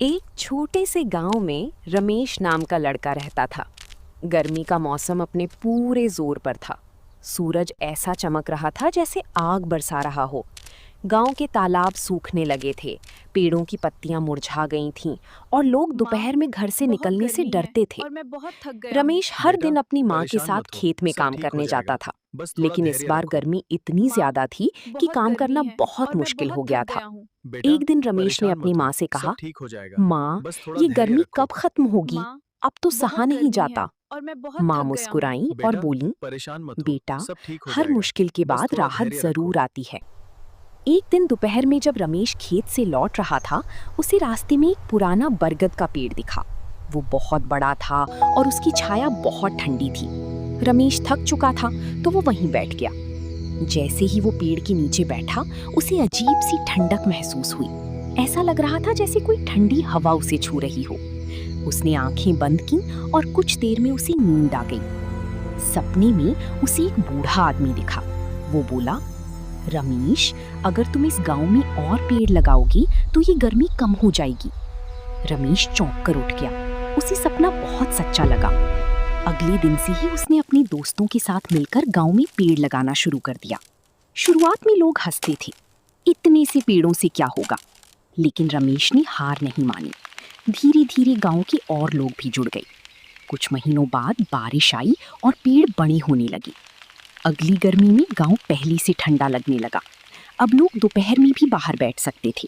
एक छोटे से गांव में रमेश नाम का लड़का रहता था। गर्मी का मौसम अपने पूरे जोर पर था। सूरज ऐसा चमक रहा था जैसे आग बरसा रहा हो। गांव के तालाब सूखने लगे थे, पेड़ों की पत्तियां मुरझा गई थीं और लोग माँ, दोपहर में घर से बहुत निकलने से गर्मी है डरते थे। और मैं बहुत थक गया हूँ। रमेश हर बेटा, दिन अपनी माँ के परेशान साथ मत हो, खेत में सब काम ठीक हो करने जाएगा। जाता था, बस थोड़ा लेकिन इस धैर्य बार रखो। गर्मी इतनी माँ, ज्यादा थी कि बहुत काम गर्मी करना है बहुत और मैं मुश्किल बहुत हो थक गया था। गया हूँ। बेटा, एक दिन रमेश ने परेशान अपनी मत माँ हो, से सब कहा, ठीक हो जाएगा। माँ, बस थोड़ा ये धैर्य गर्मी रखो। कब खत्म होगी? माँ, अब तो बहुत सहा नहीं गर्मी है जाता। और मैं बहुत माँ थक गया हूँ। मुस्कुराई और बेटा, बोली, परेशान मत हो, बेटा, सब ठीक हो हर जाएगा। मुश्किल के बस बाद थोड़ा राहत धैर्य रखो। जरूर आती है। एक दिन दोपहर में जब रमेश खेत से लौट रहा था, उसे रास्ते में एक पुराना बरगद का पेड़ दिखा। वो बहुत बड़ा था और उसकी छाया बहुत ठंडी थी। रमेश थक चुका था तो वो वहीं बैठ गया। जैसे ही वो पेड़ के नीचे बैठा, उसे अजीब सी ठंडक महसूस हुई। ऐसा लग रहा था जैसे कोई ठंडी हवा उसे छू रही हो। उसने आंखें बंद की और कुछ देर में उसे नींद आ गई। सपने में उसे एक बूढ़ा आदमी दिखा। वो बोला, रमेश, अगर तुम इस गांव में और पेड़ लगाओगी तो ये गर्मी कम हो जाएगी। रमेश चौंक कर उठ गया। उसे सपना बहुत सच्चा लगा। अगले दिन से ही उसने अपने दोस्तों के साथ मिलकर गांव में पेड़ लगाना शुरू कर दिया। शुरुआत में लोग हंसते थे, इतने से पेड़ों से क्या होगा, लेकिन रमेश ने हार नहीं मानी। धीरे धीरे गांव के और लोग भी जुड़ गए। कुछ महीनों बाद बारिश आई और पेड़ बड़े होने लगे। अगली गर्मी में गांव पहले से ठंडा लगने लगा। अब लोग दोपहर में भी बाहर बैठ सकते थे।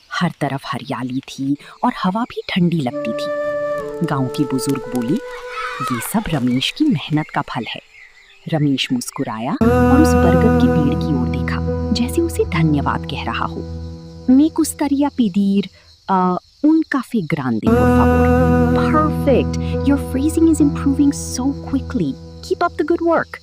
हर तरफ हरियाली थी और हवा भी ठंडी लगती थी। गांव के बुजुर्ग बोले, ये सब रमेश की मेहनत का फल है। रमेश मुस्कुराया और उस बरगद के पेड़ की ओर देखा, जैसे उसे धन्यवाद कह रहा हो। Me gustaría pedir un café grande, por favor. Perfect. Your phrasing is improving so quickly. Keep up the good work.